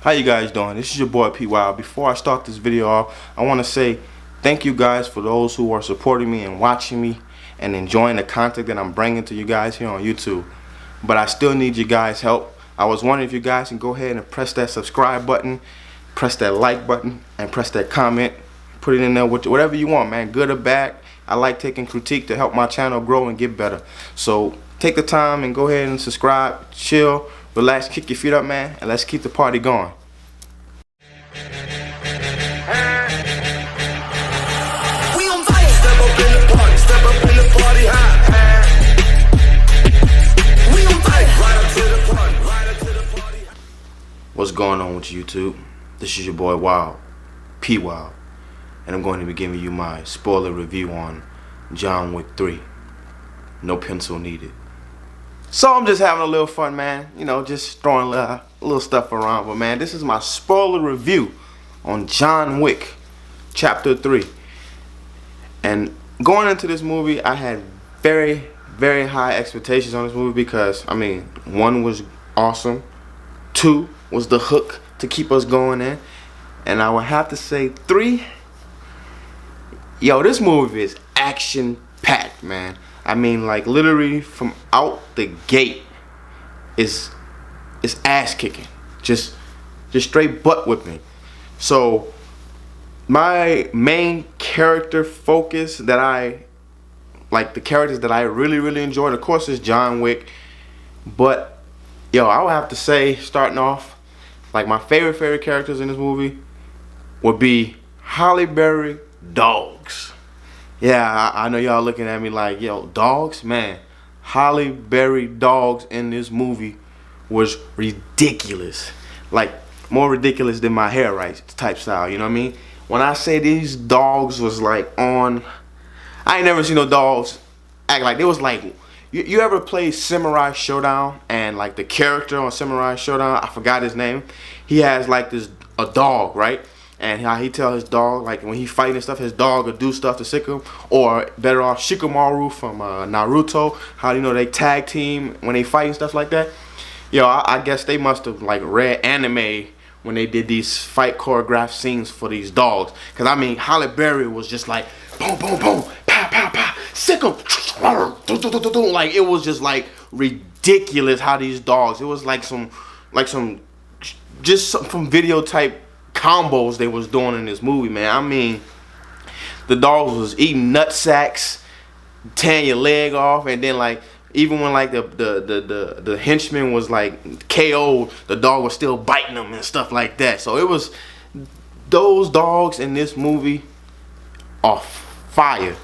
How you guys doing? This is your boy P Wild. Before I start this video off, I want to say thank you guys for those who are supporting me and watching me and enjoying the content that I'm bringing to you guys here on YouTube. But I still need you guys' help. I was wondering if you guys can go ahead and press that subscribe button, press that like button, and press that comment. Put it in there with whatever you want, man, good or bad. I like taking critique to help my channel grow and get better. So take the time and go ahead and subscribe, chill, relax, kick your feet up, man, and let's keep the party going. What's going on with YouTube? This is your boy Wild, P Wild, and I'm going to be giving you my spoiler review on John Wick 3. No pencil needed. So I'm just having a little fun, man. You know, just throwing a little stuff around. But man, this is my spoiler review on John Wick Chapter 3. And going into this movie, I had very, very high expectations on this movie because, I mean, 1 was awesome. 2 was the hook to keep us going in. And I would have to say 3, yo, this movie is action-packed, man. I mean, like, literally from out the gate is ass kicking, just straight butt whipping. So my main character focus that I like, the characters that I really enjoyed, of course, is John Wick. But yo, I would have to say, starting off, like, my favorite characters in this movie would be Halle Berry dogs. Yeah, I know y'all looking at me like, yo, dogs? Man, Halle Berry dogs in this movie was ridiculous. Like, more ridiculous than my hair right type style, you know what I mean? When I say these dogs was like on, I ain't never seen no dogs act like, they was like, you ever play Samurai Showdown, and like the character on Samurai Showdown, I forgot his name, he has like a dog, right? And how he tell his dog, like, when he fighting and stuff, his dog will do stuff to sick him. Or better off, Shikamaru from Naruto, how, you know, they tag team when they fight and stuff like that. Yo, I guess they must have like read anime when they did these fight choreographed scenes for these dogs. Cause I mean, Halle Berry was just like boom, boom, boom, pow, pow, pow, sick him, like, it was just like ridiculous how these dogs. It was like some from video type combos they was doing in this movie, man. I mean, the dogs was eating nut sacks, tearing your leg off, and then like even when like the henchman was like KO'd, the dog was still biting them and stuff like that. So it was, those dogs in this movie are fire.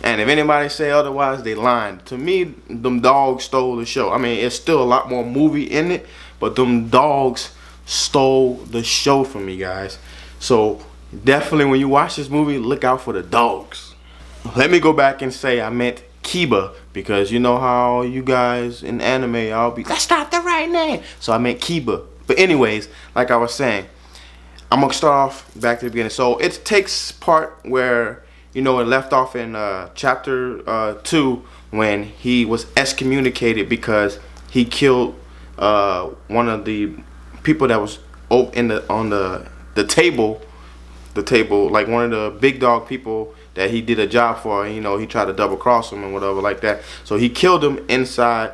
And if anybody say otherwise, they lying. To me, them dogs stole the show. I mean, it's still a lot more movie in it, but them dogs stole the show from me, guys. So definitely when you watch this movie, look out for the dogs. Let me go back and say I meant Kiba, because you know how you guys in anime, y'all be, that's not the right name. So I meant Kiba. But anyways, like I was saying, I'm gonna start off back to the beginning. So it takes part where, you know, it left off in chapter 2 when he was excommunicated because he killed one of the people that was on the table, like one of the big dog people that he did a job for. You know, he tried to double cross him and whatever like that. So he killed him inside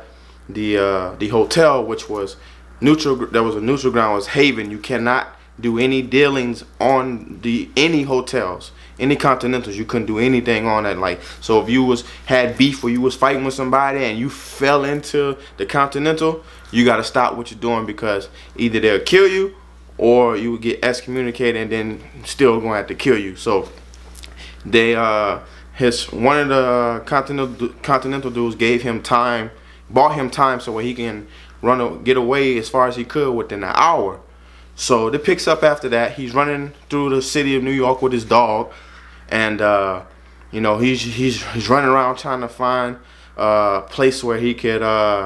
the hotel, which was neutral. There was a neutral ground, was Haven. You cannot do any dealings on any hotels, any Continentals. You couldn't do anything on that. Like, so if you had beef or you was fighting with somebody and you fell into the Continental, you got to stop what you're doing, because either they'll kill you or you would get excommunicated and then still going to have to kill you. So they one of the Continental dudes gave him time, bought him time so he can get away as far as he could within an hour. So it picks up after that. He's running through the city of New York with his dog, and you know, he's running around trying to find a place where he could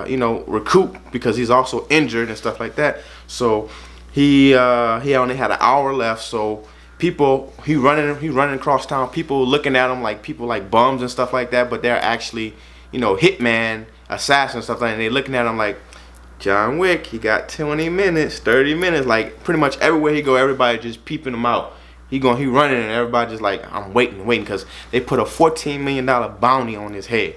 you know, recoup, because he's also injured and stuff like that. So he only had an hour left. So people, he running across town. People looking at him like people like bums and stuff like that, but they're actually, you know, hitman, assassin, stuff like that. And they're looking at him like, John Wick, he got 20 minutes, 30 minutes, like pretty much everywhere he go, everybody just peeping him out. He running, and everybody just like, I'm waiting, because they put a $14 million bounty on his head.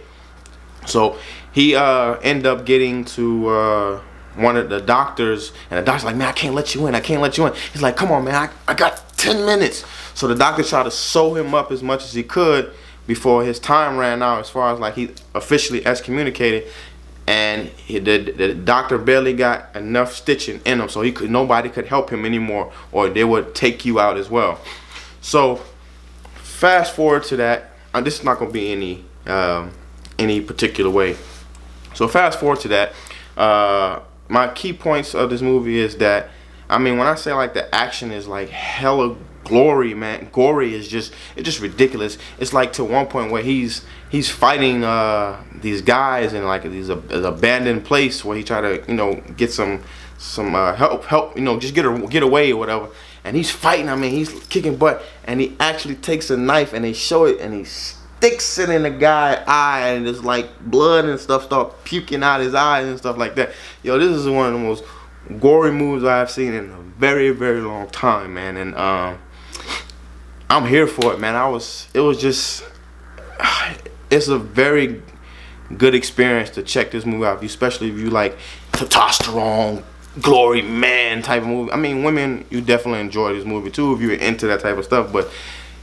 So he ended up getting to one of the doctors, and the doctor's like, man, I can't let you in. He's like, come on, man, I got 10 minutes. So the doctor tried to sew him up as much as he could before his time ran out, as far as like he officially excommunicated. And the doctor barely got enough stitching in him, so nobody could help him anymore, or they would take you out as well. So fast forward to that. This is not going to be any particular way. So fast forward to that. My key points of this movie is that, I mean, when I say like the action is like hella gory, man, it's just ridiculous. It's like to one point where he's fighting these guys in like these abandoned place where he try to get some help, just get away or whatever. And he's fighting. I mean, he's kicking butt, and he actually takes a knife and they show it, and he sticks it in the guy's eye, and it's like blood and stuff start puking out his eyes and stuff like that. Yo, this is one of the most gory movies I've seen in a very, very long time, man. And I'm here for it, man. It's a very good experience to check this movie out, especially if you like testosterone, glory man type of movie. I mean, women, you definitely enjoy this movie too if you're into that type of stuff. But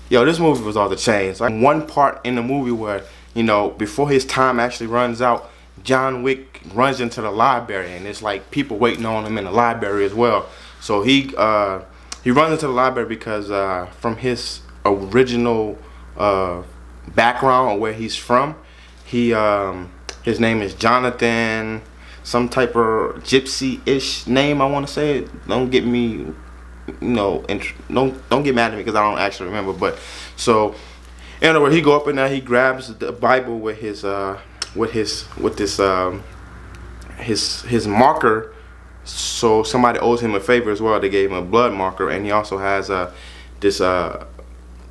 yo, this movie was off the chain. Like one part in the movie where, before his time actually runs out, John Wick runs into the library, and it's like people waiting on him in the library as well. So he runs into the library because from his original background or where he's from, his name is Jonathan, some type of gypsy-ish name, I want to say. Don't get me, don't get mad at me because I don't actually remember. But so anyway, he go up in there, he grabs the Bible with his marker. So somebody owes him a favor as well. They gave him a blood marker, and he also has this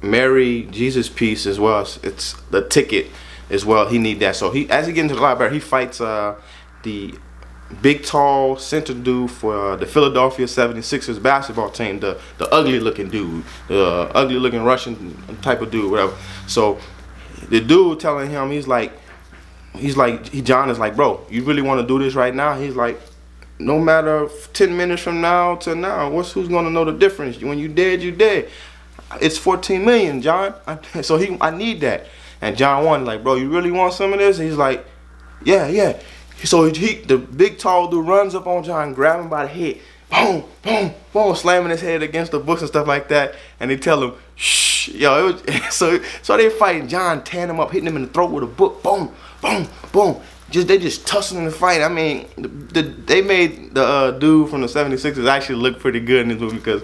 Mary Jesus piece as well. It's the ticket as well. He need that. So as he gets into the library, he fights the big, tall center dude for the Philadelphia 76ers basketball team, the ugly looking dude, the ugly looking Russian type of dude, whatever. So the dude telling him, John is like, bro, you really want to do this right now? He's like, no matter 10 minutes from now to now, who's gonna know the difference? When you dead, you dead. It's 14 million, John. I need that. And John wanted, like, bro, you really want some of this? And he's like, yeah. So the big tall dude runs up on John, grab him by the head, boom, boom, boom, slamming his head against the books and stuff like that. And they tell him, shh, yo. So they fighting. John tearing him up, hitting him in the throat with a book, boom, boom, boom. They just tussling and fight. I mean, they made the dude from the 76ers actually look pretty good in this movie because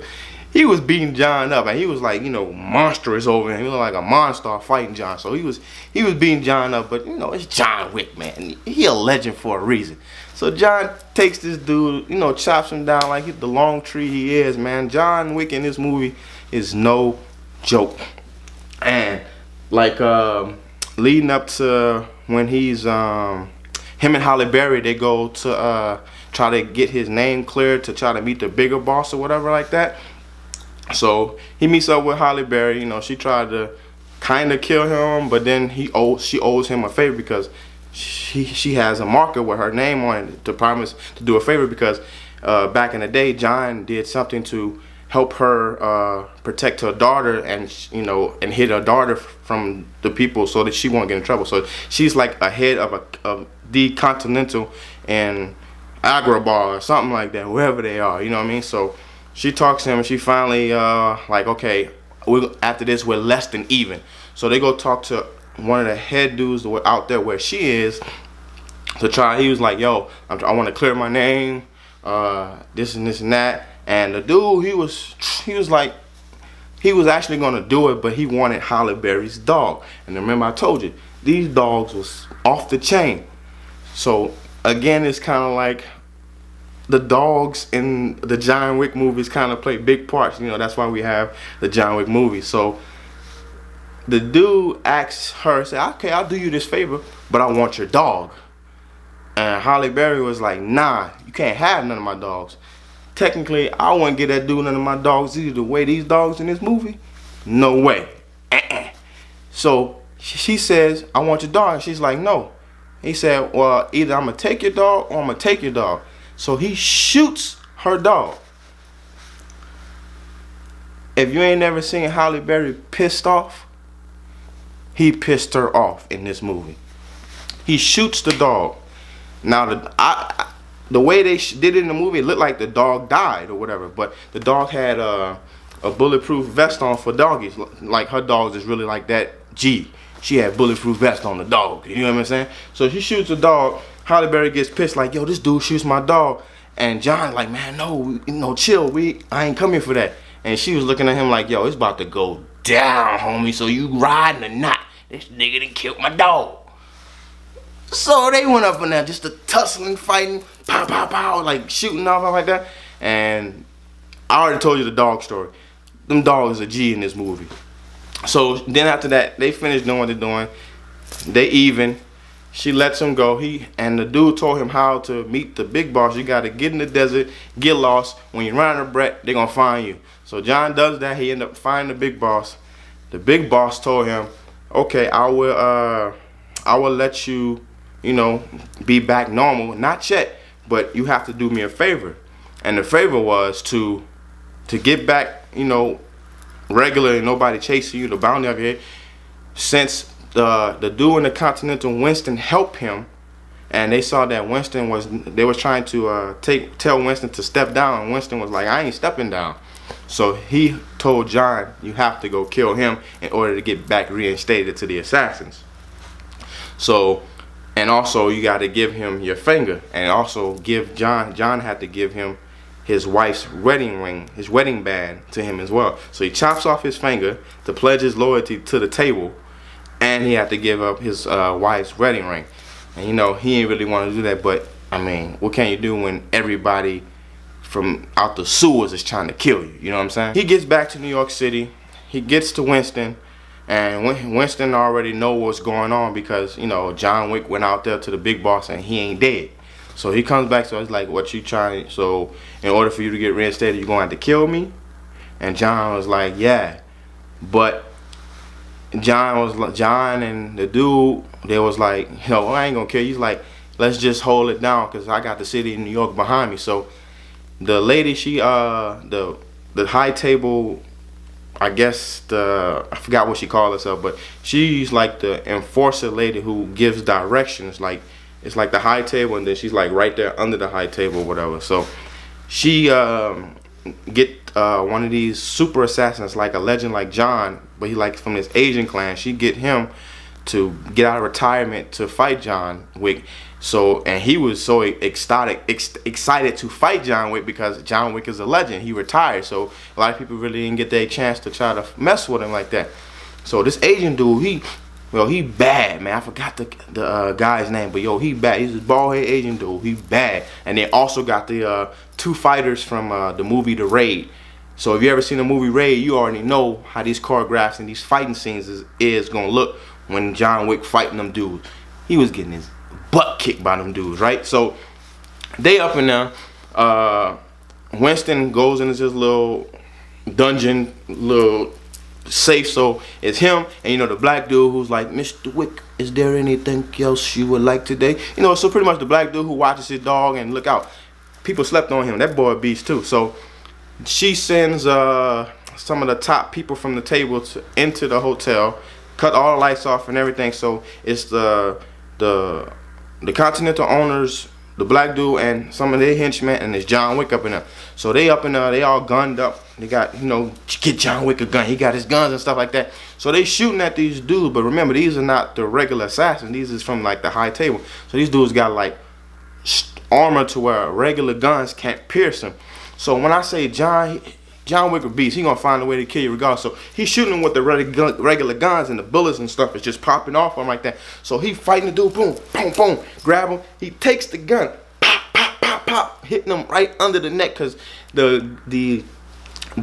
he was beating John up, and he was like, monstrous over him. He was like a monster fighting John. So he was beating John up, but it's John Wick, man. He a legend for a reason. So John takes this dude, chops him down like the long tree he is, man. John Wick in this movie is no joke. And like leading up to when he's him and Halle Berry, they go to try to get his name cleared to try to meet the bigger boss or whatever like that. So he meets up with Halle Berry. She tried to kind of kill him, but then she owes him a favor because she has a marker with her name on it to promise to do a favor because back in the day, John did something to help her protect her daughter and hid her daughter from the people so that she won't get in trouble. So she's like a head of the Continental and Agrabah or something like that, wherever they are, you know what I mean? So she talks to him and she finally like, okay, after this we're less than even. So they go talk to one of the head dudes out there where she is to try. He was like, yo, I want to clear my name, this and this and that. And the dude, he was like, he was actually gonna do it, but he wanted Halle Berry's dog. And remember I told you, these dogs was off the chain. So again, it's kind of like the dogs in the John Wick movies kind of play big parts. That's why we have the John Wick movies. So the dude asks her, say, okay, I'll do you this favor, but I want your dog. And Halle Berry was like, nah, You can't have none of my dogs. Technically, I wouldn't get that dude none of my dogs either. The way these dogs in this movie, no way. So she says, I want your dog. And she's like, no. He said, well, either I'm going to take your dog or I'm going to take your dog. So he shoots her dog. If you ain't never seen Halle Berry pissed off, he pissed her off in this movie. He shoots the dog. Now, the way they did it in the movie, it looked like the dog died or whatever. But the dog had a bulletproof vest on for doggies. Like, her dogs is really like that G. She had bulletproof vest on the dog. You know what I'm saying? So she shoots the dog. Halle Berry gets pissed like, yo, this dude shoots my dog. And John's like, man, no, chill. I ain't come here for that. And she was looking at him like, yo, it's about to go down, homie. So you riding or not? This nigga done killed my dog. So they went up in there, just a tussling, fighting, pow, pow, pow, like shooting off like that. And I already told you the dog story. Them dogs are G in this movie. So then after that, they finished doing what they're doing. They even. She lets him go. And the dude told him how to meet the big boss. You got to get in the desert, get lost. When you run out of breath, they're going to find you. So John does that. He ended up finding the big boss. The big boss told him, okay, I will let you, be back normal. Not yet, but you have to do me a favor. And the favor was to get back, regular and nobody chasing you, the bounty of your head. Since the dude in the Continental, Winston, helped him, and they saw that they was trying to tell Winston to step down, and Winston was like, I ain't stepping down. So he told John, you have to go kill him in order to get back reinstated to the assassins. So, and also you got to give him your finger, and also give John had to give him his wife's wedding ring, his wedding band to him as well. So he chops off his finger to pledge his loyalty to the table, and he had to give up his wife's wedding ring. And he ain't really want to do that, but I mean, what can you do when everybody from out the sewers is trying to kill you? You know what I'm saying? He gets back to New York City. He gets to Winston, and Winston already know what's going on because, John Wick went out there to the big boss and he ain't dead. So he comes back, so it's like, what you trying? So in order for you to get reinstated, you're going to have to kill me? And John was like, yeah. But John and the dude, they was like, I ain't going to kill you. He's like, let's just hold it down because I got the city of New York behind me. So the lady, the high table, I guess I forgot what she called herself, but she's like the enforcer lady who gives directions. Like, it's like the high table, and then she's like right there under the high table or whatever. So she get one of these super assassins, like a legend like John, but he like from this Asian clan. She get him to get out of retirement to fight John Wick. So, and he was so excited to fight John Wick because John Wick is a legend. He retired, so a lot of people really didn't get their chance to try to mess with him like that. So this Asian dude, he bad, man. I forgot the guy's name, but he bad. He's a bald-head Asian dude. He bad. And they also got the two fighters from the movie The Raid. So if you ever seen the movie Raid, you already know how these choreographs and these fighting scenes is gonna look when John Wick fighting them dudes. He was getting his butt kicked by them dudes, right? So they up in there. Winston goes into this little dungeon, little safe. So it's him and the black dude who's like, Mr. Wick, is there anything else you would like today? So pretty much the black dude who watches his dog and look out. People slept on him. That boy a beast too. So she sends some of the top people from the table into the hotel, cut all the lights off and everything. So it's the Continental owners, the black dude, and some of their henchmen, and it's John Wick up in there. So they up in there, they all gunned up. They got, get John Wick a gun. He got his guns and stuff like that. So they shooting at these dudes, but remember, these are not the regular assassins. These is from like the high table. So these dudes got like armor to where regular guns can't pierce them. So when I say John Wick a beast, he gonna find a way to kill you regardless. So he's shooting them with the regular guns, and the bullets and stuff is just popping off him like that. So he fighting the dude, boom, boom, boom, grab him. He takes the gun, pop, pop, pop, pop, hitting him right under the neck because the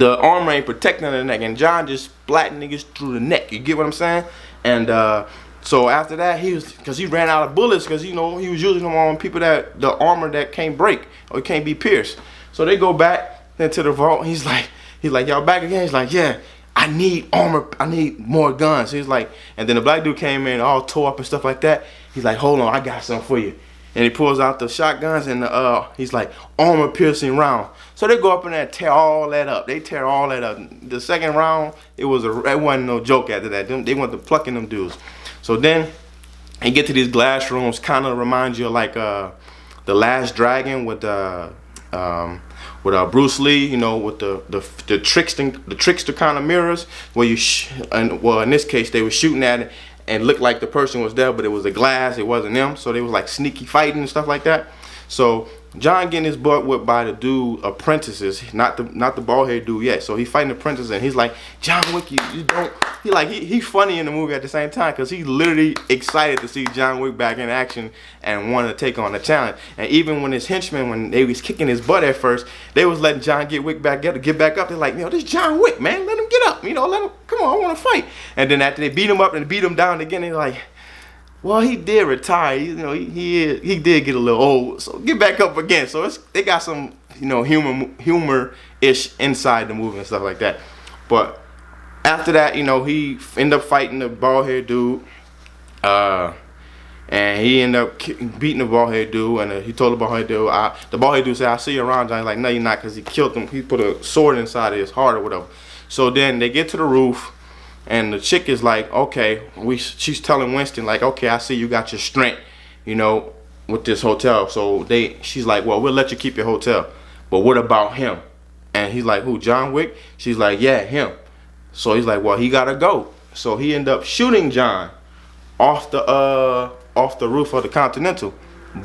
armor ain't protecting the neck, and John just splatting niggas through the neck. You get what I'm saying? And So after that, because he ran out of bullets, because, you know, he was using them on people that, the armor that can't break or can't be pierced. So they go back into the vault. He's like, y'all back again? He's like, yeah, I need armor, I need more guns. He's like, and then the black dude came in all tore up and stuff like that. He's like, hold on, I got something for you. And he pulls out the shotguns and he's like, armor piercing round. So they go up in there and tear all that up. They tear all that up. The second round, it wasn't no joke after that. They went to plucking them dudes. So then you get to these glass rooms, kind of reminds you of like The Last Dragon with Bruce Lee, you know, with the trickster kind of mirrors, where well, in this case they were shooting at it and looked like the person was there, but it was a glass, it wasn't them. So they was like sneaky fighting and stuff like that. So John getting his butt whipped by the dude apprentices, not the bald head dude yet. So he fighting the apprentices, and he's like, John Wick, you don't. He's funny in the movie at the same time, because he's literally excited to see John Wick back in action and wanted to take on the challenge. And even when his henchmen, when they was kicking his butt at first, they was letting John get back up. They're like, you know, this John Wick, man, let him get up. You know, let him, come on, I want to fight. And then after they beat him up and beat him down again, they're like, well, he did retire. You know, he did get a little old, so get back up again. So they got some, you know, humor-ish inside the movie and stuff like that. But after that, you know, he ended up fighting the bald-head dude, and he ended up beating the bald-head dude. And he told the bald-head dude, the bald-head dude said, "I'll see you around, John." He's like, "No, you're not," because he killed him. He put a sword inside of his heart or whatever. So then they get to the roof. And the chick is like, okay, she's telling Winston, like, okay, I see you got your strength, you know, with this hotel. So she's like, well, we'll let you keep your hotel, but what about him? And he's like, who, John Wick? She's like, yeah, him. So he's like, well, he gotta go. So he ended up shooting John off the roof of the Continental,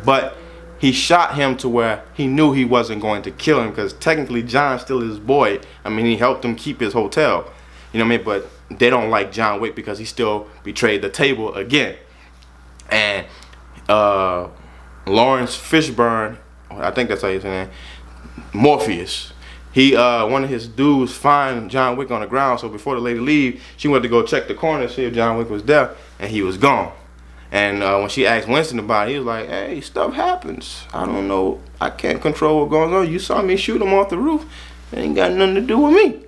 but he shot him to where he knew he wasn't going to kill him, because technically John's still his boy. I mean, he helped him keep his hotel, you know what I mean? But they don't like John Wick because he still betrayed the table again. And Lawrence Fishburne, I think that's how you say his name, Morpheus. One of his dudes find John Wick on the ground. So before the lady leave, she went to go check the corner to see if John Wick was there, and he was gone. And when she asked Winston about it, he was like, hey, stuff happens. I don't know. I can't control what goes on. You saw me shoot him off the roof. It ain't got nothing to do with me.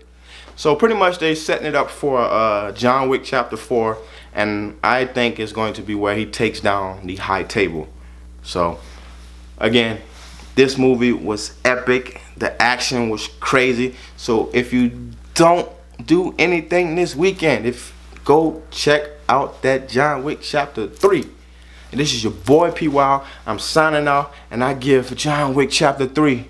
So pretty much they setting it up for John Wick Chapter 4, and I think it's going to be where he takes down the high table. So again, this movie was epic. The action was crazy. So if you don't do anything this weekend, go check out that John Wick Chapter 3. And this is your boy P. Wow. I'm signing off, and I give John Wick Chapter 3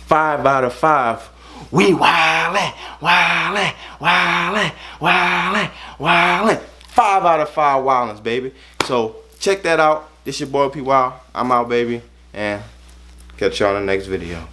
5 out of 5. We wildin', wildin', wildin', wildin', wildin'. 5 out of 5 wildins, baby. So check that out. This your boy P. Wow. I'm out, baby, and catch y'all in the next video.